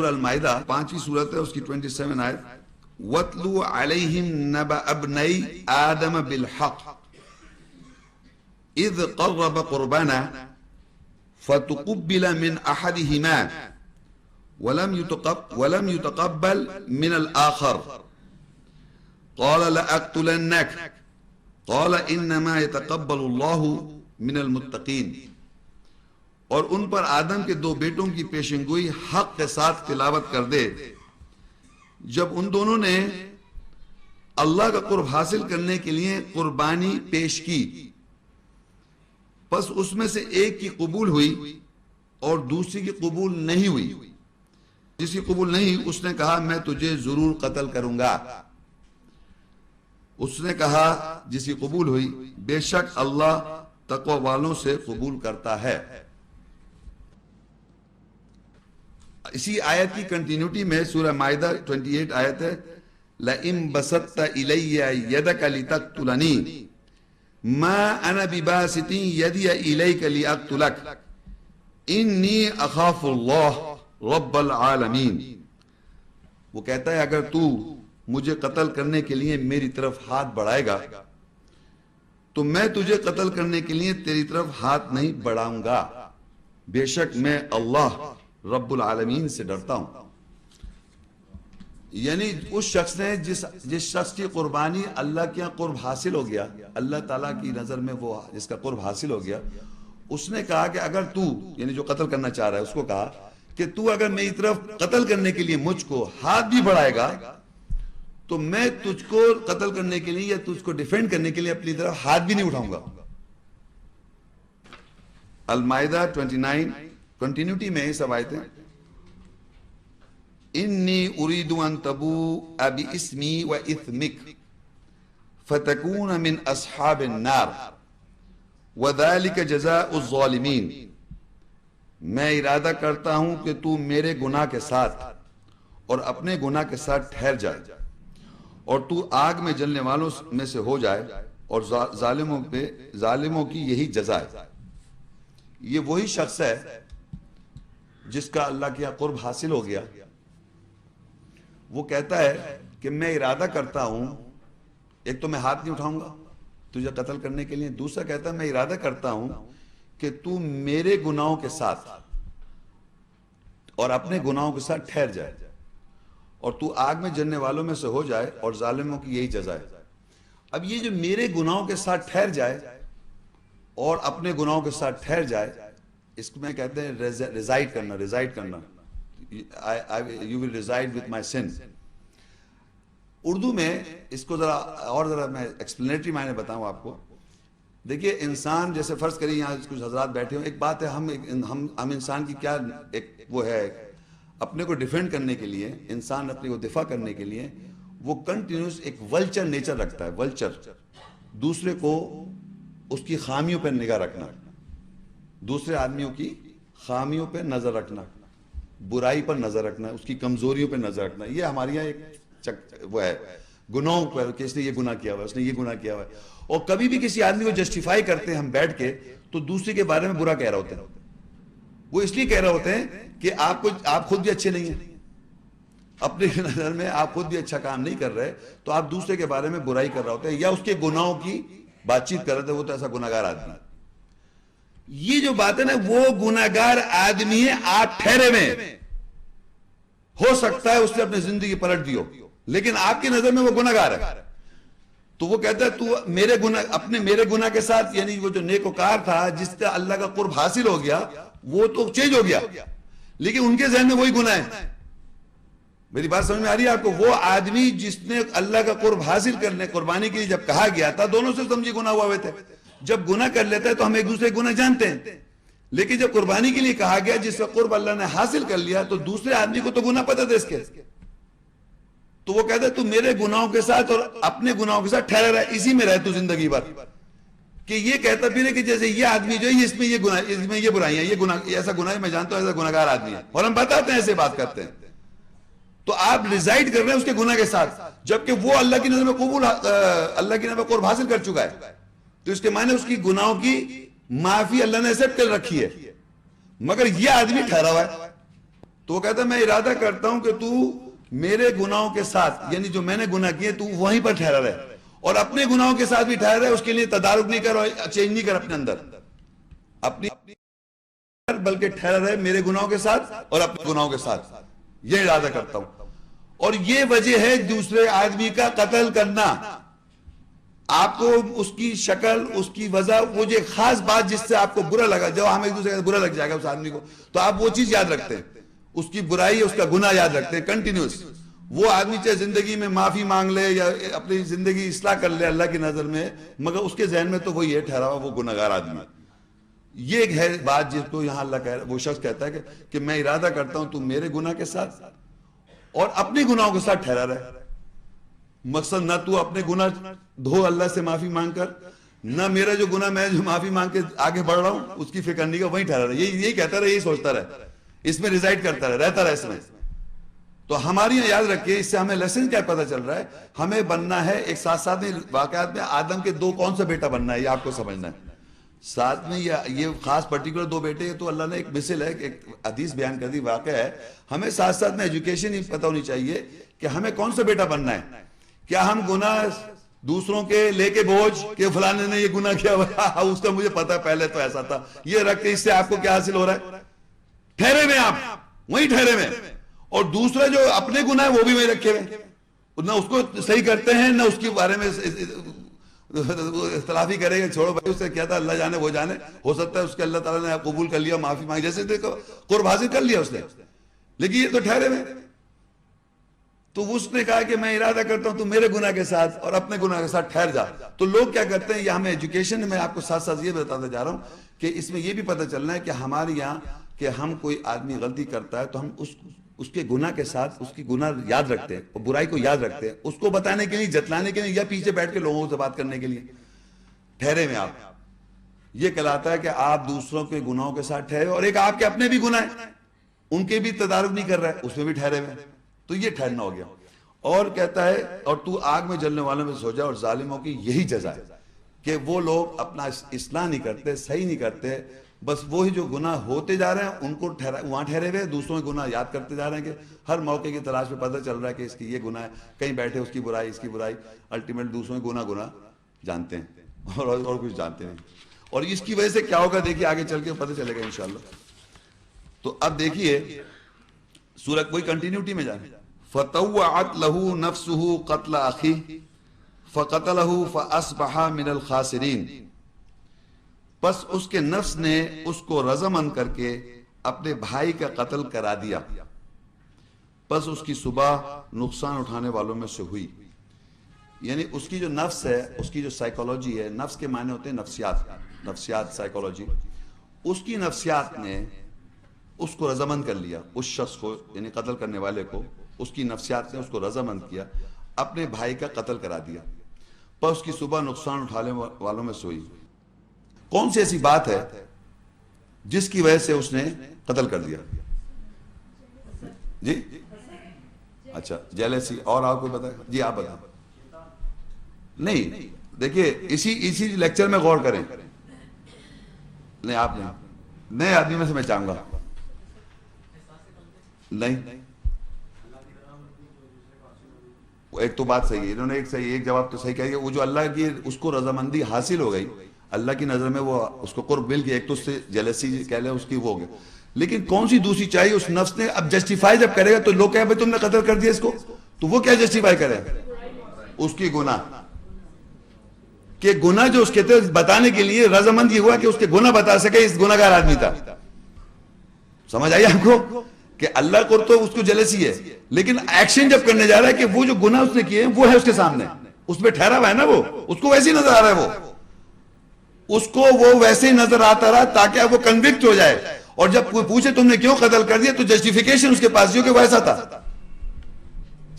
سورہ المائدہ 5ویں سورت ہے، اس کی 27 آیت، وَاتْلُو عَلَيْهِمْ نَبَأَ ابْنَيْ آدَمَ بِالْحَقِّ اِذْ قَرَّبَ قُرْبَانًا فَتُقُبِّلَ مِنْ أَحَدِهِمَا وَلَمْ يُتَقَبَّلْ مِنَ الْآخَرِ قَالَ لَأَقْتُلَنَّكَ قَالَ إِنَّمَا يَتَقَبَّلُ اللَّهُ مِنَ الْمُتَّقِينَ۔ اور ان پر آدم کے 2 بیٹوں کی پیشنگوئی حق کے ساتھ تلاوت کر دے، جب ان دونوں نے اللہ کا قرب حاصل کرنے کے لیے قربانی پیش کی، پس اس میں سے ایک کی قبول ہوئی اور دوسری کی قبول نہیں ہوئی۔ جس کی قبول نہیں، اس نے کہا میں تجھے ضرور قتل کروں گا۔ اس نے کہا جس کی قبول ہوئی، بے شک اللہ تقوی والوں سے قبول کرتا ہے۔ اسی آیت کی کنٹینیوٹی میں سورہ مائدہ 28 آیت ہے، لَئِن بَسَطْتَ إِلَيَّ يَدَكَ لِتَقْتُلَنِي مَا أَنَا بِبَاسِطٍ يَدِيَ إِلَيْكَ لِأَقْتُلَكَ إِنِّي أَخَافُ اللَّهَ رَبَّ الْعَالَمِينَ۔ وہ کہتا ہے اگر تو مجھے قتل کرنے کے لیے میری طرف ہاتھ بڑھائے گا تو میں تجھے قتل کرنے کے لیے تیری طرف ہاتھ نہیں بڑھاؤں گا، بے شک میں اللہ رب العالمین سے ڈرتا ہوں۔ یعنی اس شخص نے جس شخص کی قربانی اللہ کے قرب حاصل ہو گیا، اللہ تعالیٰ کی نظر میں وہ جس کا قرب حاصل ہو گیا، اس نے کہا کہ اگر تو، یعنی جو قتل کرنا چاہ رہا ہے اس کو کہا کہ تو اگر میری طرف قتل کرنے کے لیے مجھ کو ہاتھ بھی بڑھائے گا تو میں تجھ کو قتل کرنے کے لیے یا تجھ کو ڈیفینڈ کرنے کے لیے اپنی طرف ہاتھ بھی نہیں اٹھاؤں گا۔ المائدہ 29 کنٹینیوٹی میں یہ سب آیتیں، انی اريد ان تبوء باسمی واثمک فتکون من اصحاب النار وذلک جزاء الظالمین۔ میں ارادہ کرتا ہوں کہ تو میرے گناہ کے ساتھ اور اپنے گناہ کے ساتھ ٹھہر جائے اور تو آگ میں جلنے والوں میں سے ہو جائے، اور ظالموں کی یہی جزا ہے۔ یہ وہی شخص ہے جس کا اللہ کے قرب حاصل ہو گیا، وہ کہتا ہے کہ میں ارادہ کرتا ہوں، ایک تو میں ہاتھ نہیں اٹھاؤں گا تجھے قتل کرنے کے لیے، دوسرا کہتا ہے میں ارادہ کرتا ہوں کہ تو میرے گناہوں کے ساتھ اور اپنے گناہوں کے ساتھ ٹھہر جائے اور تو آگ میں جلنے والوں میں سے ہو جائے، اور ظالموں کی یہی جزا ہے۔ اب یہ جو میرے گناہوں کے ساتھ ٹھہر جائے اور اپنے گناہوں کے ساتھ ٹھہر جائے، اس کو میں کہتے ہیں ریزائڈ کرنا، you will reside with my sin۔ Urdu میں اس کو ذرا میں ایکسپلینیٹری معنی بتاؤں آپ کو۔ دیکھیے انسان، جیسے فرض کریے یہاں کچھ حضرات بیٹھے ہوں، ایک بات ہے ہم انسان کی کیا ایک وہ ہے، اپنے کو ڈیفینڈ کرنے کے لیے، انسان اپنے کو دفاع کرنے کے لیے وہ کنٹینیوس ایک ولچر نیچر رکھتا ہے، ولچر، دوسرے کو اس کی خامیوں پہ نگاہ رکھنا، دوسرے آدمیوں کی خامیوں پہ نظر رکھنا، برائی پر نظر رکھنا، اس کی کمزوریوں پہ نظر رکھنا، یہ ہمارے یہاں ایک وہ ہے گناہوں پر کہ اس نے یہ گناہ کیا ہوا ہے، اس نے یہ گناہ کیا ہوا ہے۔ اور کبھی بھی کسی آدمی کو جسٹیفائی کرتے ہیں ہم بیٹھ کے تو دوسرے کے بارے میں برا کہہ رہے ہوتے ہیں، وہ اس لیے کہہ رہے ہوتے ہیں کہ آپ خود بھی اچھے نہیں ہیں، اپنے نظر میں آپ خود بھی اچھا کام نہیں کر رہے، تو آپ دوسرے کے بارے میں برائی کر رہے ہوتے ہیں یا اس کے گناہوں کی بات چیت کر رہے تھے، وہ تو ایسا گناہگار آدمی ہے۔ یہ جو بات ہے نا، وہ گناہگار آدمی ہے، آپ ٹھہرے میں، ہو سکتا ہے اس نے اپنی زندگی پلٹ دی ہو، لیکن آپ کی نظر میں وہ گناہگار ہے۔ تو وہ کہتا ہے تو میرے گناہ کے ساتھ، یعنی وہ جو نیکوکار تھا جس سے اللہ کا قرب حاصل ہو گیا، وہ تو چینج ہو گیا، لیکن ان کے ذہن میں وہی گناہ ہے۔ میری بات سمجھ میں آ رہی ہے آپ کو؟ وہ آدمی جس نے اللہ کا قرب حاصل کرنے قربانی کے لیے جب کہا گیا تھا، دونوں سے سمجھی گناہ ہوا ہوئے تھے۔ جب گناہ کر لیتا ہے تو ہم ایک دوسرے گناہ جانتے ہیں، لیکن جب قربانی کے لیے کہا گیا جس کا قرب اللہ نے حاصل کر لیا، تو دوسرے آدمی کو تو گناہ پتہ تھا اس کے، تو وہ کہتا ہے تو میرے گناہوں کے ساتھ اور اپنے گناہوں کے ساتھ ٹھہرا رہا، اسی میں رہ تو زندگی بھر، کہ یہ کہتا پھر ہے کہ جیسے یہ آدمی جو ہے اس میں یہ گناہ، اس میں یہ برائیاں، یہ گناہ، ایسا گناہ میں جانتا ہوں، ایسا گناہگار آدمی ہے، اور ہم بتاتے ہیں ایسے بات کرتے ہیں۔ تو آپ ریزائڈ کر رہے ہیں اس کے گناہ کے ساتھ، جبکہ وہ اللہ کی نظر میں قبول، اللہ کی نظر میں قرب حاصل کر چکا ہے، تو اس کے معنی اس کی گناہوں کی معافی اللہ نے ایکسپٹ کر رکھی ہے، مگر یہ آدمی ٹھہرا ہوا ہے۔ تو وہ کہتا ہے میں ارادہ کرتا ہوں کہ تو میرے گناہوں کے ساتھ، یعنی جو میں نے گناہ کیے تو وہیں پر ٹھہرا رہے، اور اپنے گناہوں کے ساتھ بھی ٹھہرا رہے، اس کے لیے تدارک نہیں کر اور چینج نہیں کر اپنے اندر اپنی، بلکہ ٹھہرا رہے میرے گناہوں کے ساتھ اور اپنے گناہوں کے ساتھ، یہ ارادہ کرتا ہوں۔ اور یہ وجہ ہے دوسرے آدمی کا قتل کرنا۔ آپ کو اس کی شکل، اس کی وجہ، وہ جو خاص بات جس سے آپ کو برا لگا، جو ہم ایک دوسرے کا برا لگ جائے گا اس آدمی کو، تو آپ وہ چیز یاد رکھتے ہیں، اس کی برائی، اس کا گناہ یاد رکھتے ہیں کنٹینیوس۔ وہ آدمی چاہے زندگی میں معافی مانگ لے یا اپنی زندگی اصلاح کر لے اللہ کی نظر میں، مگر اس کے ذہن میں تو وہ یہ ٹھہرا ہوا وہ گناہگار آدمی۔ یہ ایک ہے بات جس کو یہاں اللہ کہہ رہا ہے، وہ شخص کہتا ہے کہ میں ارادہ کرتا ہوں تو میرے گناہ کے ساتھ اور اپنے گناہوں کے ساتھ ٹھہرا رہے۔ مقصد نہ تو اپنے گناہ دھو اللہ سے معافی مانگ کر، نہ میرا جو گناہ میں جو معافی مانگ کے آگے بڑھ رہا ہوں اس کی فکر نہیں کا، وہیں ٹھہرا رہے، یہی کہتا رہے، یہی سوچتا رہے، اس میں ریزائڈ کرتا رہے، رہتا رہے اس میں۔ تو ہماری یاد رکھیے، اس سے ہمیں لیسن کیا پتہ چل رہا ہے، ہمیں بننا ہے ایک ساتھ ساتھ میں واقعات میں آدم کے دو کون سا بیٹا بننا ہے، یہ آپ کو سمجھنا ہے ساتھ میں۔ یہ خاص پرٹیکولر دو بیٹے ہیں تو اللہ نے ایک مثل ہے، ایک حدیث بیان کر دی، واقعہ ہے۔ ہمیں ساتھ ساتھ میں ایجوکیشن ہی پتہ ہونی چاہیے کہ ہمیں کون سا بیٹا بننا ہے۔ کیا ہم گناہ دوسروں کے لے کے بوجھ کہ فلانے نے یہ گناہ کیا ہوا اس کا مجھے پتا پہلے تو ایسا تھا، یہ رکھ کے اس سے آپ کو کیا حاصل ہو رہا ہے؟ ٹھہرے میں، آپ وہیں ٹھہرے میں، اور دوسرا جو اپنے گناہ ہے وہ بھی وہیں رکھے ہوئے، نہ اس کو صحیح کرتے ہیں نہ اس کے بارے میں اختلافی کرے گا، چھوڑو بھائی، اس سے کیا تھا اللہ جانے وہ جانے، ہو سکتا ہے اس کے اللہ تعالیٰ نے قبول کر لیا، معافی مانگی، جیسے دیکھو قرب حاصل کر لیا اس نے، لیکن یہ تو ٹھہرے میں۔ تو اس نے کہا کہ میں ارادہ کرتا ہوں تو میرے گناہ کے ساتھ اور اپنے گناہ کے ساتھ ٹھہر جا۔ تو لوگ کیا کرتے ہیں، یہ ہمیں ایجوکیشن میں آپ کو ساتھ ساتھ یہ بتاتا جا رہا ہوں کہ اس میں یہ بھی پتہ چلنا ہے کہ ہمارے یہاں کہ ہم کوئی آدمی غلطی کرتا ہے تو ہم اس کے گناہ کے ساتھ اس کی گناہ یاد رکھتے ہیں، اور برائی کو یاد رکھتے ہیں، اس کو بتانے کے لیے، جتلانے کے لیے، یا پیچھے بیٹھ کے لوگوں سے بات کرنے کے لیے ٹھہرے میں آپ۔ یہ کہلاتا ہے کہ آپ دوسروں کے گناہوں کے ساتھ ٹھہرے، اور ایک آپ کے اپنے بھی گناہ ہیں، ان کے بھی تدارک نہیں کر رہا ہے، اس میں بھی ٹھہرے میں، تو یہ ٹھہرنا ہو گیا۔ اور کہتا ہے اور تو آگ میں جلنے والوں میں سو جا، اور ظالموں کی یہی جزا ہے کہ وہ لوگ اپنا اصلاح نہیں کرتے، صحیح نہیں کرتے، بس وہی جو گناہ ہوتے جا رہے ہیں ان کو وہاں ٹھہرے ہوئے، دوسروں کے گناہ یاد کرتے جا رہے ہیں، کہ ہر موقع کی تلاش میں پتہ چل رہا ہے کہ اس کی یہ گناہ ہے، کہیں بیٹھے اس کی برائی، اس کی برائی، الٹیمیٹ دوسروں کے گناہ جانتے ہیں اور کچھ جانتے نہیں۔ اور اس کی وجہ سے کیا ہوگا دیکھیے آگے چل کے پتہ چلے گا انشاءاللہ۔ تو اب دیکھیے سورہ کوئی کنٹینیوٹی میں جائیں۔ فَطَوَّعَتْ لَهُ نَفْسُهُ قَتْلَ أَخِيهِ فَقَتَلَهُ فَأَصْبَحَ مِنَ الْخَاسِرِينَ، پس اس کے نفس نے اس کو رضامند کر کے اپنے بھائی کا قتل کرا دیا، پس اس کی صبح نقصان اٹھانے والوں میں سے ہوئی۔ یعنی اس کی جو نفس ہے، اس کی جو سائیکولوجی ہے، نفس کے معنی ہوتے ہیں نفسیات سائیکولوجی، اس کی نفسیات نے اس کو رضامند کر لیا، اس شخص کو یعنی قتل کرنے والے کو، اس کی نفسیات نے اس کو رضامند کیا، اپنے بھائی کا قتل کرا دیا، پر اس کی صبح نقصان اٹھانے والوں میں سے ہوئی۔ کون سی ایسی بات ہے جس کی وجہ سے اس نے قتل کر دیا؟ جی اچھا جیلسی، اور آپ کو بتائیں؟ جی آپ بتائیں۔ نہیں دیکھیے اسی لیکچر میں غور کریں، نہیں آپ نہیں، نئے آدمی میں سے میں چاہوں گا نہیں، ایک تو بات صحیح ہے، انہوں نے ایک جواب تو صحیح کہا کہ وہ جو اللہ کی اس کو رضامندی حاصل ہو گئی، اللہ کی نظر میں وہ اس کو قرب مل گیا، ایک تو اس سے جیلسی کہہ لیں اس کی وہ ہو گیا، لیکن کون سی دوسری چاہیے اس نفس نے؟ اب جسٹیفائی جب کرے گا تو لوگ کہیں بھائی تم نے قتل کر دیا اس کو، تو وہ کیا جسٹیفائی کرے؟ اس کی گناہ، کہ گناہ جو اس کے تھے بتانے کے لیے رضامند یہ ہوا کہ اس کے گناہ بتا سکے، اس گناہگار آدمی تھا۔ سمجھ آئی آپ کو کہ اللہ کو تو اس کو جیلسی ہے، لیکن ایکشن جب کرنے جا رہا ہے کہ وہ جو گناہ اس نے کیے ہیں وہ ہے اس کے سامنے، اس میں ٹھہرا ہوا ہے نا، وہ اس کو ویسے ہی نظر آ رہا ہے، اس کو وہ ویسے ہی نظر آتا رہا تاکہ وہ کنوکٹ ہو جائے، اور جب کوئی پوچھے تم نے کیوں قتل کر دیا تو جسٹیفیکیشن اس کے پاس جو کہ وہ ایسا تھا۔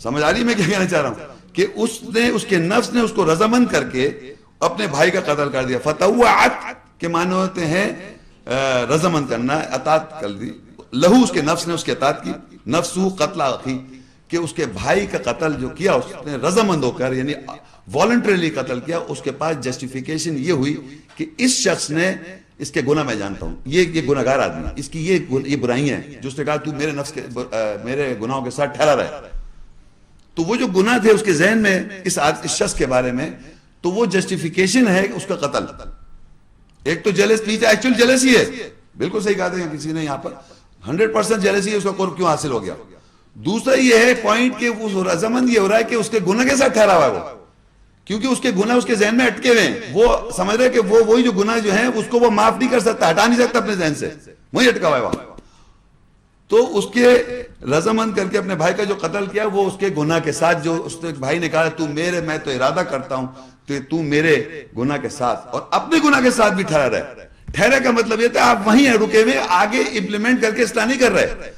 سمجھ آ رہی میں کیا کہنا چاہ رہا ہوں کہ اس نے اس کے نفس نے اس کو رضامند کر کے اپنے بھائی کا قتل کر دیا۔ فتوعت کے معنی ہوتے ہیں رضامند کرنا، اطاعت کر دی، لہو اس کے نفس نے اس کے اطاعت کی، نفسو قتل اخی، کہ اس کے بھائی کا قتل جو کیا اس نے رضامند ہو کر یعنی والنٹریلی قتل کیا، اس کے پاس جسٹیفیکیشن یہ ہوئی کہ اس شخص نے اس کے گناہ میں جانتا ہوں، یہ گناہگار آدمی، اس کی یہ برائیاں ہیں، جو اس نے کہا تو میرے نفس کے میرے گناہوں کے ساتھ ٹھہرا رہے. تو وہ جو گناہ تھے اس کے ذہن میں اس شخص کے بارے میں، تو وہ جسٹیفیکیشن ہے اس کا قتل. ایک تو جیلس پیچھے ایکچوئل جیلسی ہے، بالکل صحیح کہا تھا کسی نے یہاں پر 100% جیلسی ہے، اس کا قرب کیوں حاصل ہو گیا. دوسرا یہ ہے پوائنٹ کہ وہ رضامند یہ ہو رہا ہے کہ اس کے گناہ کے ساتھ ٹھہرا ہوا ہے وہ، کیونکہ اس کے گناہ اس کے ذہن میں اٹکے ہوئے ہیں. وہ سمجھ رہے کہ وہی جو گناہ جو ہیں اس کو وہ معاف نہیں کر سکتا، ہٹا نہیں سکتا اپنے ذہن سے، وہی اٹکا ہوا ہے وہاں. تو اس کے رضامند کر کے اپنے بھائی کا جو قتل کیا وہ اس کے گناہ کے ساتھ، جو اس بھائی نے کہا میں تو ارادہ کرتا ہوں تو میرے گناہ کے ساتھ اور اپنے گناہ کے ساتھ بھی ٹھہرا رہے. ٹھہرے کا مطلب یہ تھا آپ وہیں رکے ہوئے، آگے امپلیمنٹ کر کے اصلاح نہیں کر رہے،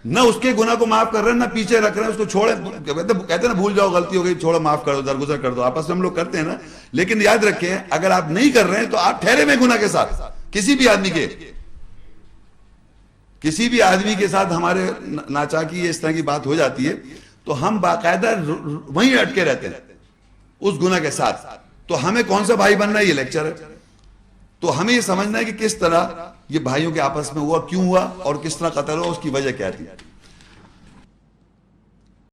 نہ اس کے گناہ کو معاف کر رہے ہیں نہ پیچھے رکھ رہے ہیں اس کو. چھوڑے کہتے ہیں نا بھول جاؤ غلطی ہو گئی چھوڑو معاف کر دو درگزر کر دو، آپس میں ہم لوگ کرتے ہیں نا. لیکن یاد رکھیں اگر آپ نہیں کر رہے ہیں تو آپ ٹھہرے ہوئے گناہ کے ساتھ. کسی بھی آدمی کے ساتھ ہمارے ناچاکی اس طرح کی بات ہو جاتی ہے تو ہم باقاعدہ وہیں اٹکے رہتے ہیں اس گناہ کے ساتھ. تو ہمیں کون سا بھائی بننا ہے، یہ لیکچر ہے. تو ہمیں یہ سمجھنا ہے کہ کس طرح یہ بھائیوں کے آپس میں ہوا، کیوں ہوا اور کس طرح قتل ہوا، اس کی وجہ کیا تھی.